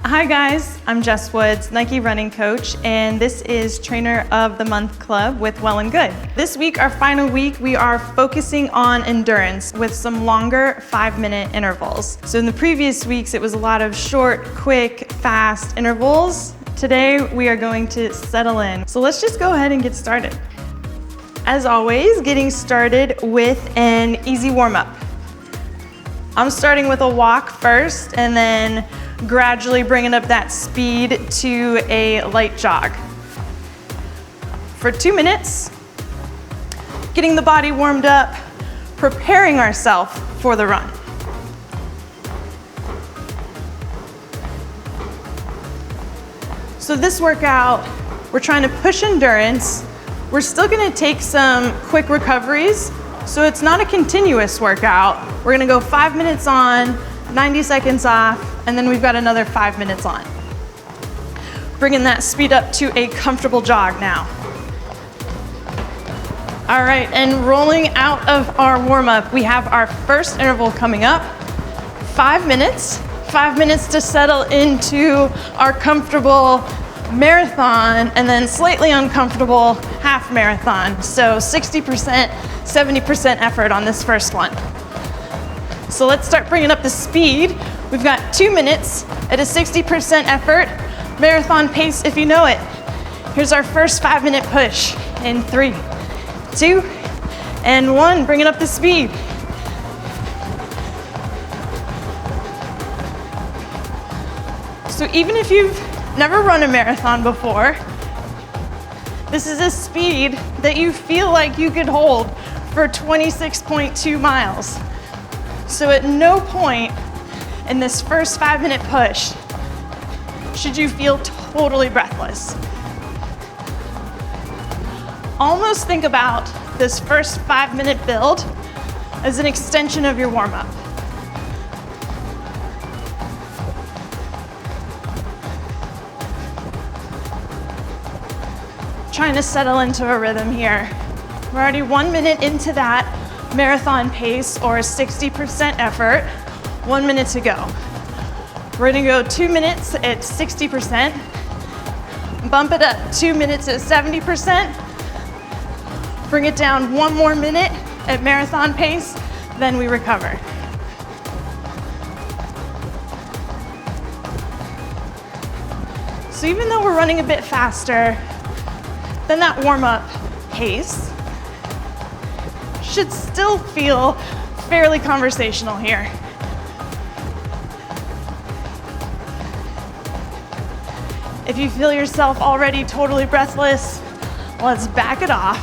Hi guys, I'm Jes Woods, Nike running coach, and this is Trainer of the Month Club with Well+Good. This week, our final week, we are focusing on endurance with some longer 5-minute intervals. So in the previous weeks, it was a lot of short, quick, fast intervals. Today, we are going to settle in. So let's just go ahead and get started. As always, getting started with an easy warm-up. I'm starting with a walk first, and then gradually bringing up that speed to a light jog. For 2 minutes, getting the body warmed up, preparing ourselves for the run. So this workout, we're trying to push endurance. We're still gonna take some quick recoveries, so it's not a continuous workout. We're gonna go 5 minutes on, 90 seconds off, and then we've got another 5 minutes on. Bringing that speed up to a comfortable jog now. All right, and rolling out of our warm-up, we have our first interval coming up. 5 minutes. 5 minutes to settle into our comfortable marathon and then slightly uncomfortable half marathon. So 60%, 70% effort on this first one. So let's start bringing up the speed. We've got 2 minutes at a 60% effort, marathon pace if you know it. Here's our first 5-minute push in 3, 2, and 1. Bringing up the speed. So even if you've never run a marathon before, this is a speed that you feel like you could hold for 26.2 miles. So at no point in this first 5-minute push should you feel totally breathless. Almost think about this first 5-minute build as an extension of your warm-up. Trying to settle into a rhythm here. We're already 1 minute into that marathon pace or 60% effort. 1 minute to go. We're gonna go 2 minutes at 60%, bump it up 2 minutes at 70%, bring it down 1 more minute at marathon pace, then we recover. So even though we're running a bit faster than that warm-up pace, should still feel fairly conversational here. If you feel yourself already totally breathless, let's back it off.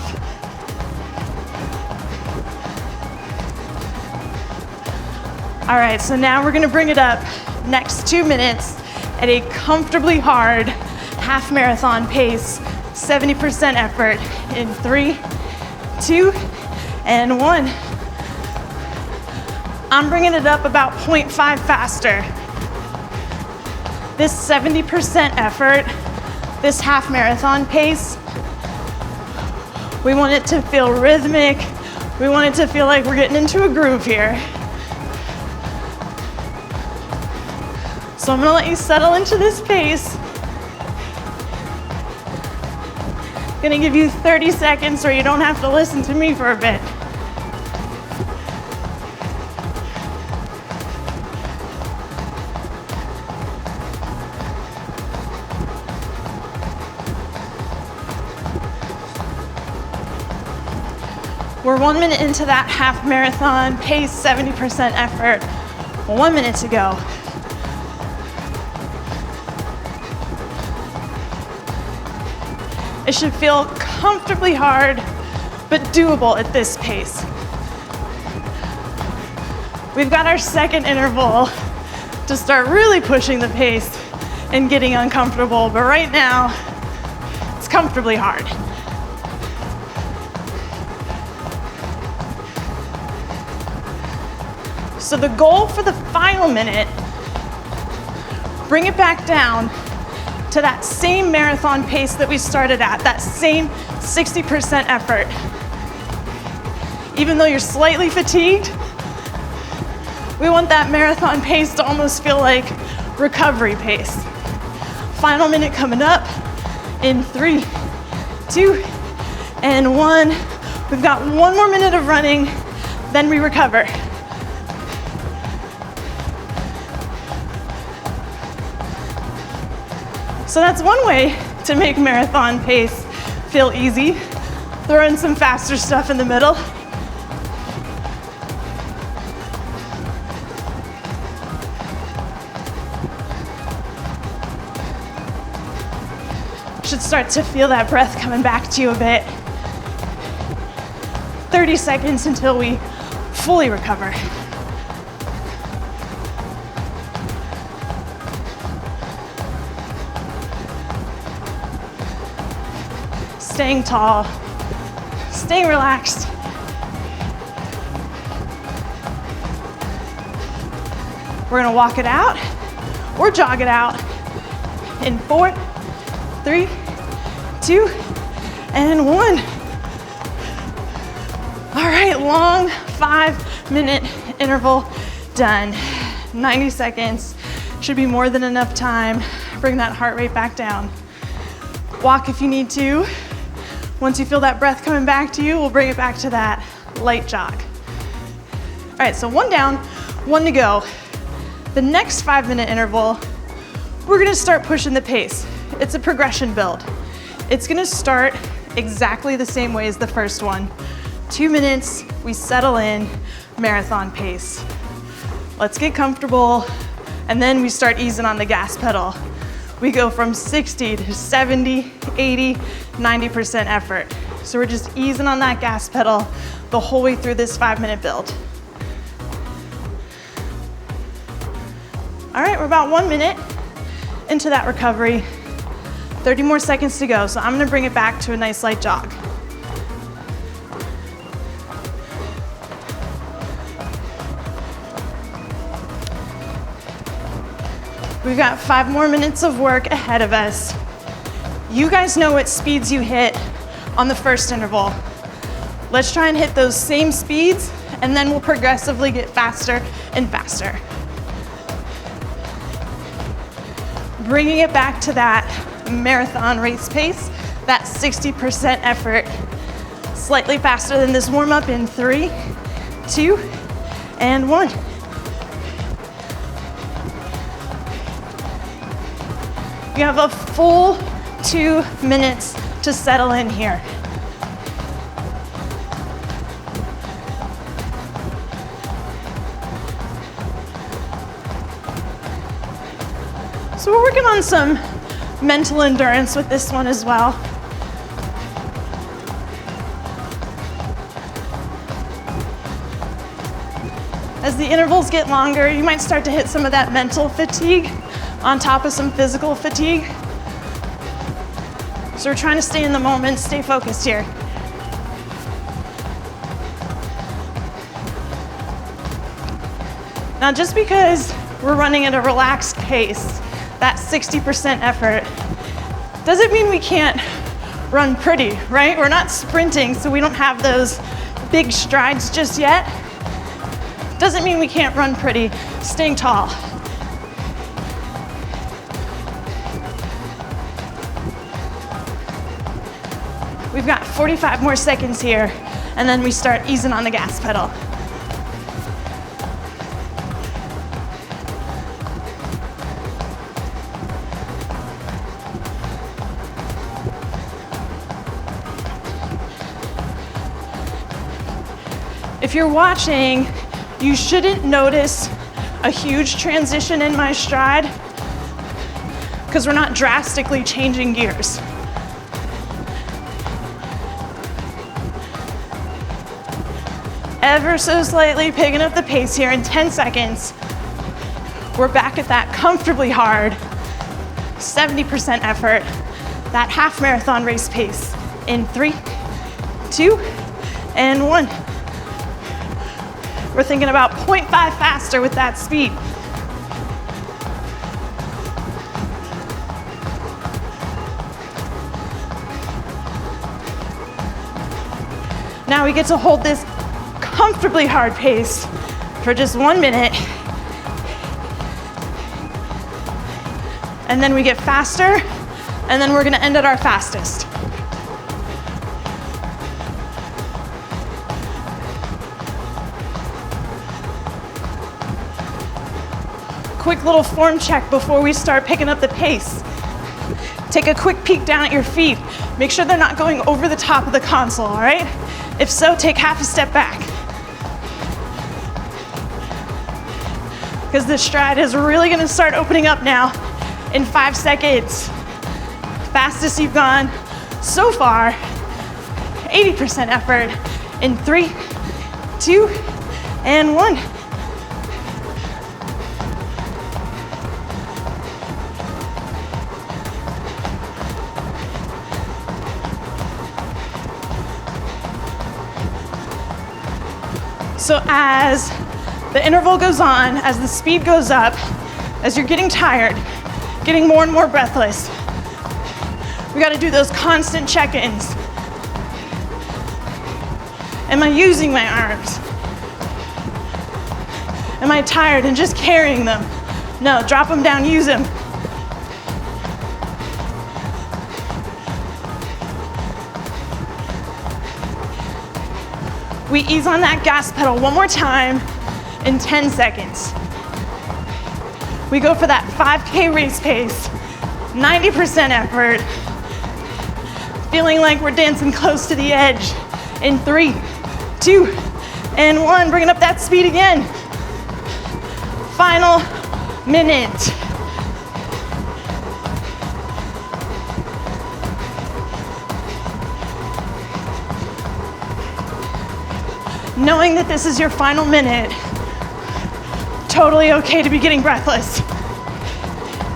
All right, so now we're gonna bring it up next 2 minutes at a comfortably hard half marathon pace, 70% effort in 3, 2, and 1. I'm bringing it up about 0.5 faster. This 70% effort, this half marathon pace, we want it to feel rhythmic. We want it to feel like we're getting into a groove here. So I'm gonna let you settle into this pace. Gonna give you 30 seconds where you don't have to listen to me for a bit. We're 1 minute into that half marathon pace, 70% effort. 1 minute to go. It should feel comfortably hard, but doable at this pace. We've got our second interval to start really pushing the pace and getting uncomfortable, but right now, it's comfortably hard. So the goal for the final minute, bring it back down to that same marathon pace that we started at, that same 60% effort. Even though you're slightly fatigued, we want that marathon pace to almost feel like recovery pace. Final minute coming up in 3, 2, and 1. We've got 1 more minute of running, then we recover. So that's one way to make marathon pace feel easy. Throw in some faster stuff in the middle. Should start to feel that breath coming back to you a bit. 30 seconds until we fully recover. Staying tall, staying relaxed. We're gonna walk it out or jog it out in 4, 3, 2, and 1. All right, long 5-minute interval done. 90 seconds, should be more than enough time. Bring that heart rate back down. Walk if you need to. Once you feel that breath coming back to you, we'll bring it back to that light jog. All right, so 1 down, 1 to go. The next 5-minute interval, we're gonna start pushing the pace. It's a progression build. It's gonna start exactly the same way as the first one. 2 minutes, we settle in, marathon pace. Let's get comfortable, and then we start easing on the gas pedal. We go from 60 to 70, 80, 90% effort. So we're just easing on that gas pedal the whole way through this 5-minute build. All right, we're about 1 minute into that recovery. 30 more seconds to go, so I'm gonna bring it back to a nice light jog. We've got 5 more minutes of work ahead of us. You guys know what speeds you hit on the first interval. Let's try and hit those same speeds, and then we'll progressively get faster and faster. Bringing it back to that marathon race pace, that 60% effort. Slightly faster than this warm-up in 3, 2, and 1. You have a full 2 minutes to settle in here. So we're working on some mental endurance with this one as well. As the intervals get longer, you might start to hit some of that mental fatigue on top of some physical fatigue. So we're trying to stay in the moment, stay focused here. Now, just because we're running at a relaxed pace, that 60% effort, doesn't mean we can't run pretty, right? We're not sprinting, so we don't have those big strides just yet. Doesn't mean we can't run pretty, staying tall. We've got 45 more seconds here, and then we start easing on the gas pedal. If you're watching, you shouldn't notice a huge transition in my stride because we're not drastically changing gears. Ever so slightly picking up the pace here in 10 seconds. We're back at that comfortably hard, 70% effort, that half marathon race pace in 3, 2, and 1. We're thinking about 0.5 faster with that speed. Now we get to hold this comfortably hard pace for just 1 minute. and then we get faster, and then we're gonna end at our fastest. Quick little form check before we start picking up the pace. Take a quick peek down at your feet. Make sure they're not going over the top of the console, all right? If so, take half a step back. Because the stride is really gonna start opening up now in 5 seconds. Fastest you've gone so far, 80% effort in 3, 2, and 1. So as the interval goes on, as the speed goes up, as you're getting tired, getting more and more breathless, we gotta do those constant check-ins. Am I using my arms? Am I tired and just carrying them? No, drop them down, use them. We ease on that gas pedal one more time in 10 seconds. We go for that 5K race pace, 90% effort, feeling like we're dancing close to the edge in 3, 2, and 1. Bringing up that speed again. Final minute. Knowing that this is your final minute, totally okay to be getting breathless.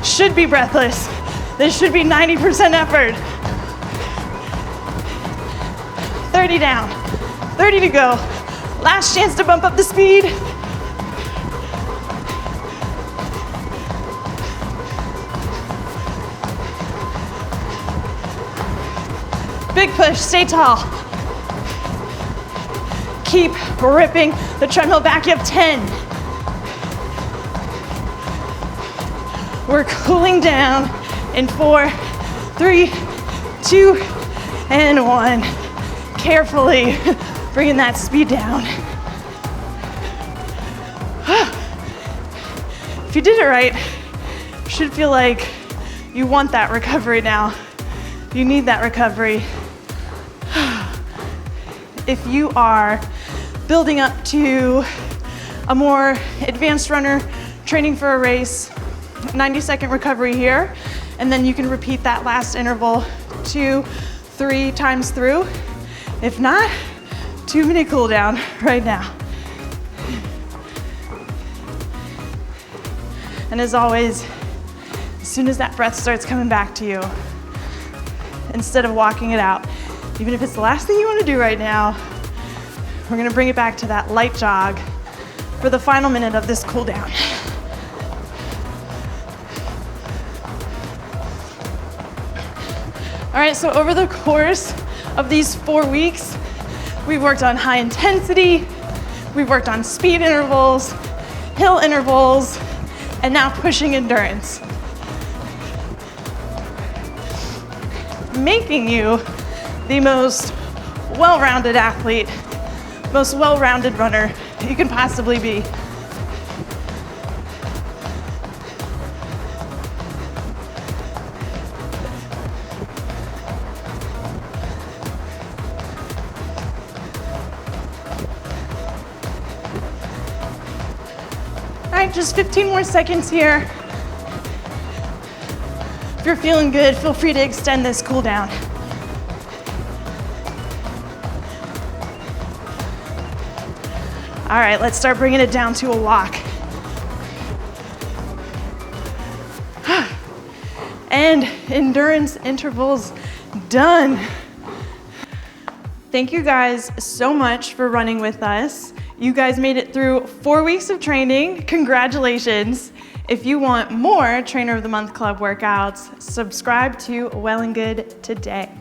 Should be breathless. This should be 90% effort. 30 down, 30 to go. Last chance to bump up the speed. Big push, stay tall. Keep ripping the treadmill back. You have 10. We're cooling down in 4, 3, 2, and 1. Carefully bringing that speed down. If you did it right, you should feel like you want that recovery now. You need that recovery. If you are building up to a more advanced runner, training for a race, 90-second recovery here, and then you can repeat that last interval 2, 3 times through. If not, 2-minute cool down right now. And as always, as soon as that breath starts coming back to you, instead of walking it out, even if it's the last thing you want to do right now, we're going to bring it back to that light jog for the final minute of this cool down. All right, so over the course of these 4 weeks, we've worked on high intensity, we've worked on speed intervals, hill intervals, and now pushing endurance. Making you the most well-rounded athlete, most well-rounded runner you can possibly be. All right, just 15 more seconds here. If you're feeling good, feel free to extend this cool down. All right, let's start bringing it down to a walk. And endurance intervals done. Thank you guys so much for running with us. You guys made it through 4 weeks of training. Congratulations. If you want more Trainer of the Month Club workouts, subscribe to Well+Good today.